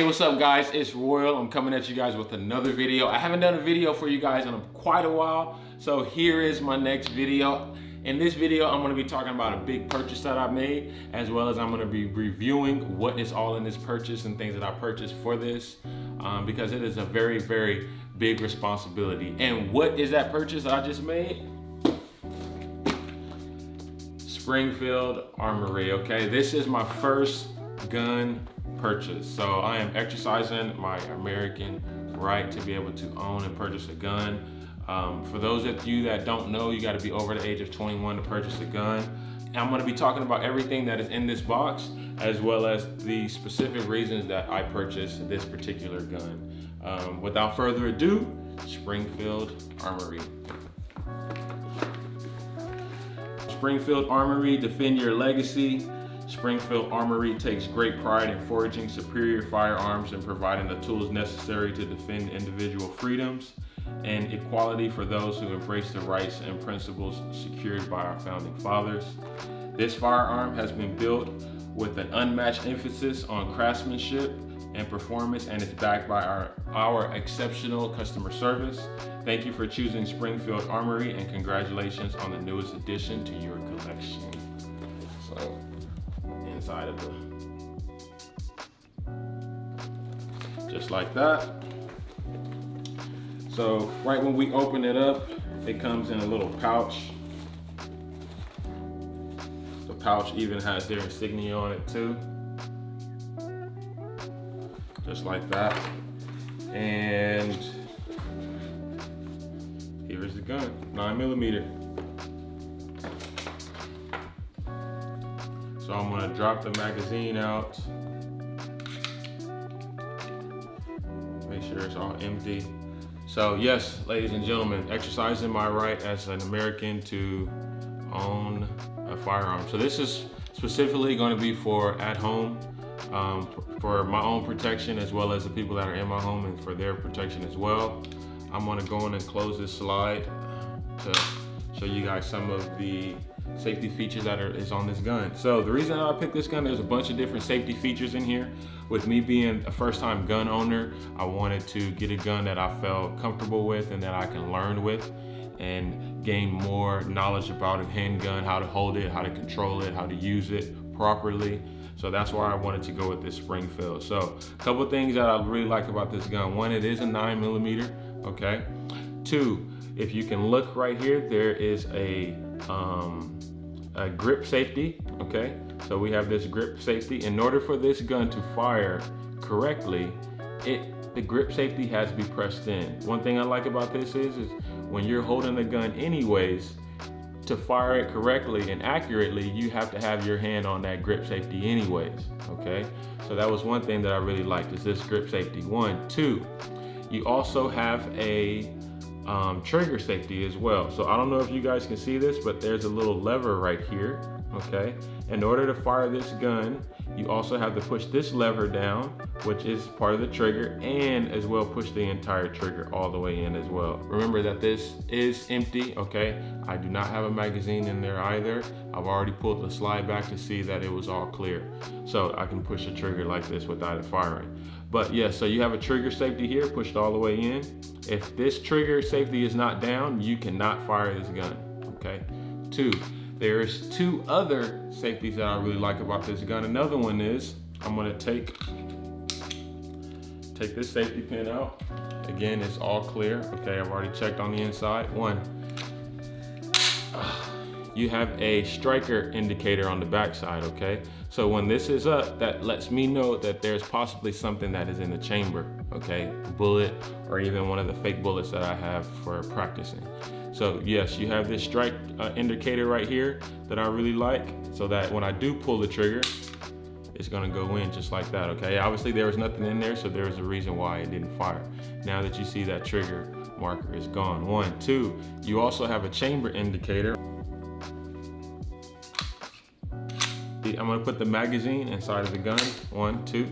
Hey, what's up guys? It's Royal. I'm coming at you guys with another video. I haven't done a video for you guys in quite a while, so here is my next video. In this video, I'm gonna be talking about a big purchase that I made, as well as I'm gonna be reviewing what is all in this purchase and things that I purchased for this, because it is a very, very big responsibility. And what is that purchase I just made? Springfield Armory, okay? This is my first gun purchase. So I am exercising my American right to be able to own and purchase a gun. For those of you that don't know, you got to be over the age of 21 to purchase a gun. And I'm going to be talking about everything that is in this box, as well as the specific reasons that I purchased this particular gun. Without further ado, Springfield Armory. Springfield Armory, defend your legacy. Springfield Armory takes great pride in forging superior firearms and providing the tools necessary to defend individual freedoms and equality for those who embrace the rights and principles secured by our founding fathers. This firearm has been built with an unmatched emphasis on craftsmanship and performance, and is backed by our exceptional customer service. Thank you for choosing Springfield Armory, and congratulations on the newest addition to your collection. So, inside of the, just like that. So right when we open it up, it comes in a little pouch. The pouch even has their insignia on it too. Just like that. And here's the gun, 9mm. So I'm gonna drop the magazine out. Make sure it's all empty. So yes, ladies and gentlemen, exercising my right as an American to own a firearm. So this is specifically going to be for at home, for my own protection, as well as the people that are in my home and for their protection as well. I'm going to go in and close this slide to show you guys some of the safety features that is on this gun. So the reason I picked this gun, there's a bunch of different safety features in here. With me being a first-time gun owner, I wanted to get a gun that I felt comfortable with and that I can learn with and gain more knowledge about a handgun, how to hold it, how to control it, how to use it properly. So that's why I wanted to go with this Springfield. So a couple things that I really like about this gun. One, it is a 9mm, okay? Two, if you can look right here, there is a grip safety, okay? So we have this grip safety. In order for this gun to fire correctly, the grip safety has to be pressed in. One thing I like about this is when you're holding the gun anyways, to fire it correctly and accurately, you have to have your hand on that grip safety anyways, okay? So that was one thing that I really liked, is this grip safety. One. Two, you also have a trigger safety as well. So I don't know if you guys can see this, but there's a little lever right here, okay? In order to fire this gun, you also have to push this lever down, which is part of the trigger, and as well push the entire trigger all the way in as well. Remember that this is empty, okay? I do not have a magazine in there either. I've already pulled the slide back to see that it was all clear. So I can push the trigger like this without it firing. But yeah, so you have a trigger safety here, pushed all the way in. If this trigger safety is not down, you cannot fire this gun, okay? Two, there's two other safeties that I really like about this gun. Another one is, I'm gonna take this safety pin out. Again, it's all clear, okay? I've already checked on the inside. One, you have a striker indicator on the back side, okay? So when this is up, that lets me know that there's possibly something that is in the chamber, okay? A bullet, or even one of the fake bullets that I have for practicing. So yes, you have this strike indicator right here that I really like, so that when I do pull the trigger, it's gonna go in just like that, okay? Obviously there was nothing in there, so there was a reason why it didn't fire. Now that you see that trigger marker is gone. One. Two, you also have a chamber indicator. I'm gonna put the magazine inside of the gun. One, two,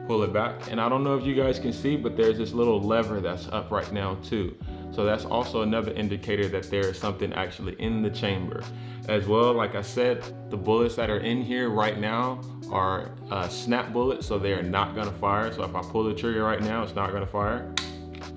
pull it back. And I don't know if you guys can see, but there's this little lever that's up right now too. So So that's also another indicator that there is something actually in the chamber. As well, like I said, the bullets that are in here right now are snap bullets, so they are not gonna fire. So if I pull the trigger right now, it's not gonna fire,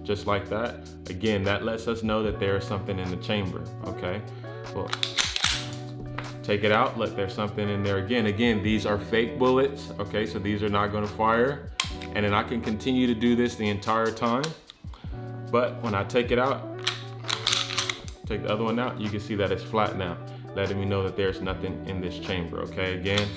just like that. Again, that lets us know that there is something in the chamber, okay? Well, take it out, look, there's something in there again. Again, these are fake bullets, okay? So these are not gonna fire. And then I can continue to do this the entire time. But when I take it out, take the other one out, you can see that it's flat now, letting me know that there's nothing in this chamber, okay? Again,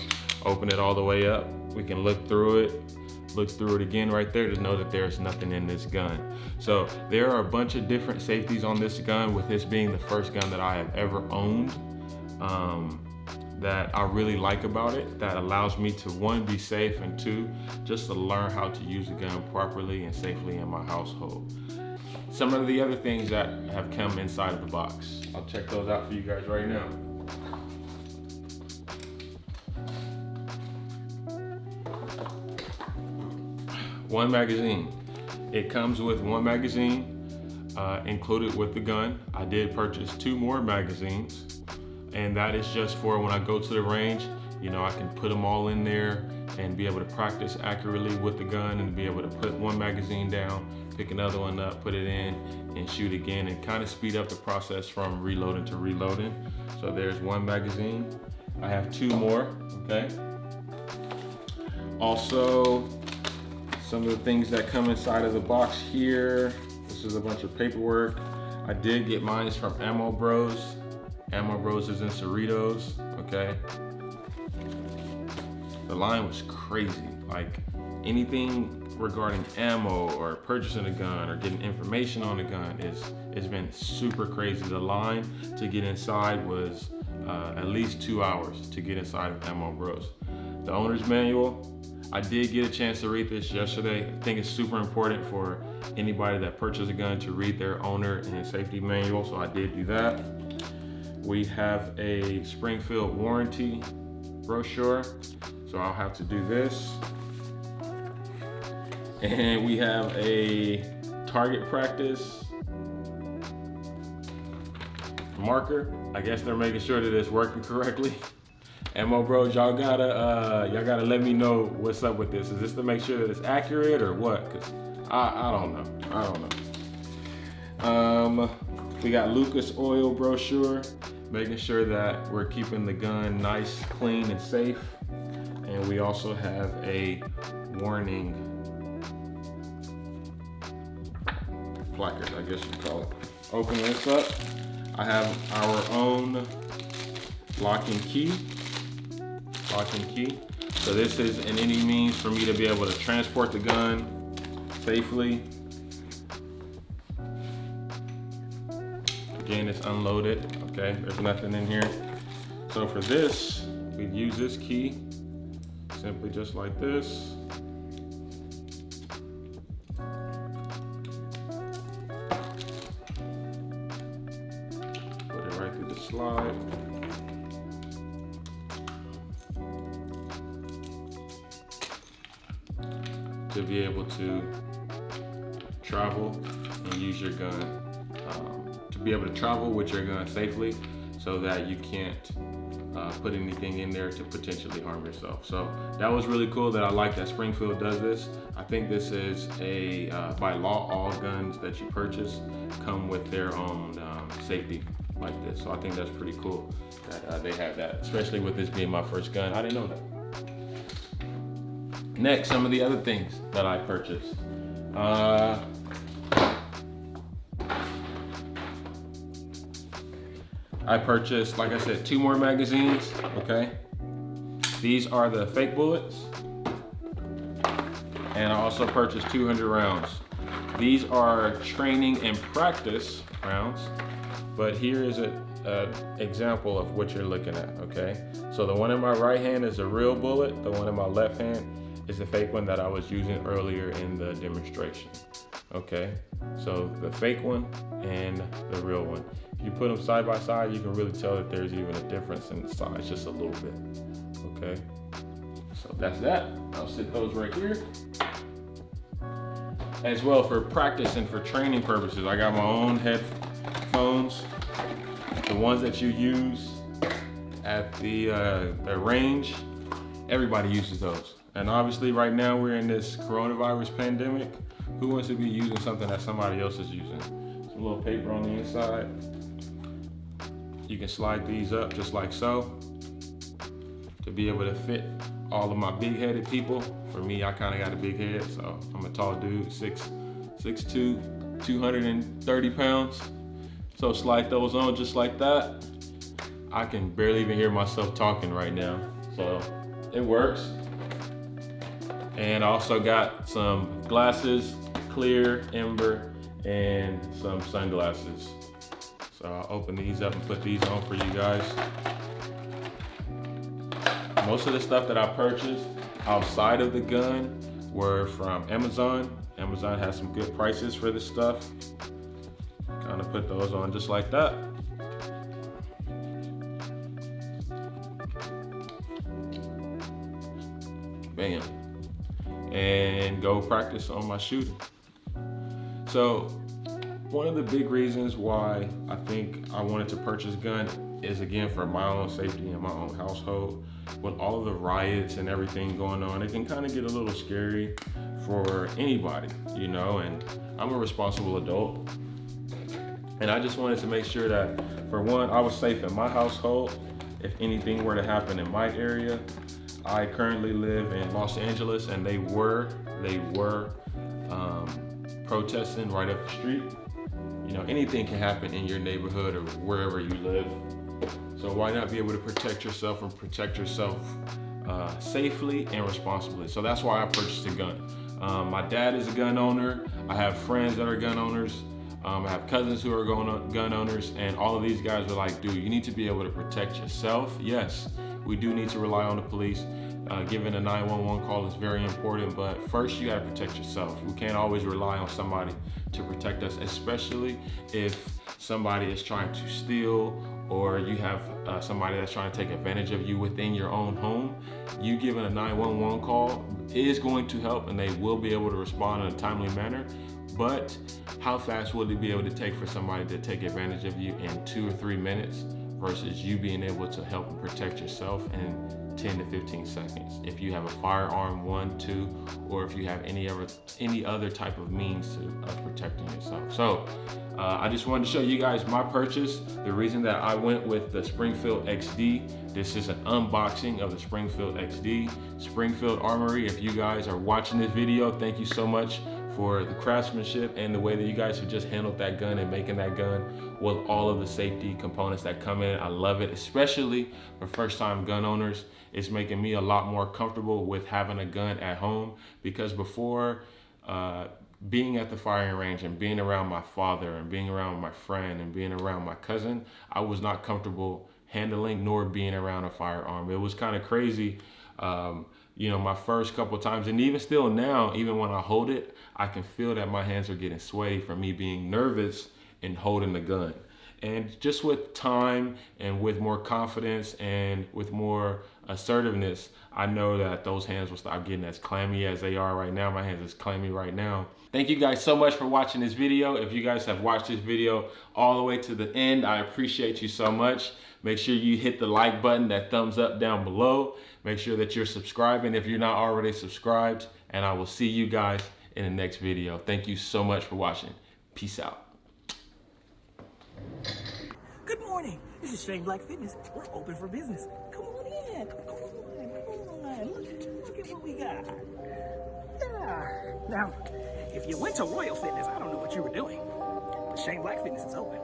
open it all the way up. We can look through it again right there to know that there's nothing in this gun. So there are a bunch of different safeties on this gun, with this being the first gun that I have ever owned, that I really like about it, that allows me to, one, be safe, and two, just to learn how to use a gun properly and safely in my household. Some of the other things that have come inside of the box, I'll check those out for you guys right now. One magazine. It comes with one magazine included with the gun. I did purchase 2 more magazines, and that is just for when I go to the range, you know, I can put them all in there and be able to practice accurately with the gun, and be able to put one magazine down, pick another one up, put it in, and shoot again, and kind of speed up the process from reloading to reloading. So there's one magazine. I have 2 more, okay? Also, some of the things that come inside of the box here. This is a bunch of paperwork. I did get mine from Ammo Bros. Ammo Bros is in Cerritos, okay? The line was crazy. Like, anything regarding ammo or purchasing a gun or getting information on a gun it's been super crazy. The line to get inside was at least 2 hours to get inside of Ammo Bros. The owner's manual, I did get a chance to read this yesterday. I think it's super important for anybody that purchases a gun to read their owner and safety manual, so I did do that. We have a Springfield warranty brochure, so I'll have to do this. And we have a target practice marker. I guess they're making sure that it's working correctly. Ammo Bros, y'all gotta let me know what's up with this. Is this to make sure that it's accurate or what? Cause I don't know. We got Lucas Oil brochure, making sure that we're keeping the gun nice, clean, and safe. And we also have a warning placard, I guess you'd call it. Open this up. I have our own lock and key. So this is in any means for me to be able to transport the gun safely. Again, it's unloaded, okay? There's nothing in here. So for this, we use this key, simply just like this. Put it right through the slide. To be able to travel and use your gun, to be able to travel with your gun safely, so that you can't put anything in there to potentially harm yourself. So that was really cool. That I like that Springfield does this. I think this is a by law, all guns that you purchase come with their own safety like this. So I think that's pretty cool that they have that, especially with this being my first gun. I didn't know that. Next, some of the other things that I purchased. I purchased, like I said, 2 more magazines, okay? These are the fake bullets. And I also purchased 200 rounds. These are training and practice rounds, but here is an example of what you're looking at, okay? So the one in my right hand is a real bullet. The one in my left hand is the fake one that I was using earlier in the demonstration. Okay, so the fake one and the real one. If you put them side by side, you can really tell that there's even a difference in the size, just a little bit. Okay, so that's that. I'll sit those right here. as well for practice and for training purposes. I got my own headphones, the ones that you use at the range. Everybody uses those. And obviously right now we're in this coronavirus pandemic. Who wants to be using something that somebody else is using? Some little paper on the inside. You can slide these up just like so to be able to fit all of my big-headed people. For me, I kind of got a big head, so I'm a tall dude, 6'2", 230 pounds. So slide those on just like that. I can barely even hear myself talking right now, so it works. And I also got some glasses, clear, amber, and some sunglasses. So I'll open these up and put these on for you guys. Most of the stuff that I purchased outside of the gun were from Amazon. Amazon has some good prices for this stuff. Kind of put those on just like that. Bam. And go practice on my shooting. So one of the big reasons why I think I wanted to purchase a gun is, again, for my own safety in my own household. With all of the riots and everything going on, it can kind of get a little scary for anybody, you know, and I'm a responsible adult. And I just wanted to make sure that, for one, I was safe in my household. If anything were to happen in my area, I currently live in Los Angeles, and they were protesting right up the street. You know, anything can happen in your neighborhood or wherever you live. So why not be able to protect yourself and protect yourself safely and responsibly? So that's why I purchased a gun. My dad is a gun owner. I have friends that are gun owners. I have cousins who are gun owners, and all of these guys are like, dude, you need to be able to protect yourself. Yes, we do need to rely on the police. Giving a 911 call is very important, but first you gotta protect yourself. We can't always rely on somebody to protect us, especially if somebody is trying to steal, or you have somebody that's trying to take advantage of you within your own home. You giving a 911 call is going to help, and they will be able to respond in a timely manner. But how fast will it be able to take for somebody to take advantage of you in 2 or 3 minutes versus you being able to help and protect yourself in 10 to 15 seconds? If you have a firearm, 1, 2, or if you have any other type of means of protecting yourself. So I just wanted to show you guys my purchase. The reason that I went with the Springfield XD. This is an unboxing of the Springfield XD. Springfield Armory, if you guys are watching this video, thank you so much for the craftsmanship and the way that you guys have just handled that gun and making that gun with all of the safety components that come in. I love it, especially for first-time gun owners. It's making me a lot more comfortable with having a gun at home, because before being at the firing range and being around my father and being around my friend and being around my cousin, I was not comfortable handling nor being around a firearm. It was kind of crazy. You know, my first couple times, and even still now, even when I hold it, I can feel that my hands are getting swayed from me being nervous and holding the gun. And just with time and with more confidence and with more assertiveness, I know that those hands will stop getting as clammy as they are right now. My hands is clammy right now. Thank you guys so much for watching this video. If you guys have watched this video all the way to the end, I appreciate you so much. Make sure you hit the like button, that thumbs up down below. Make sure that you're subscribing if you're not already subscribed, and I will see you guys in the next video. Thank you so much for watching. Peace out. Good morning. This is Shane Black Fitness. We're open for business. Come on in. Come on. Look at what we got. Yeah. Now, if you went to Royal Fitness, I don't know what you were doing, but Shane Black Fitness is open.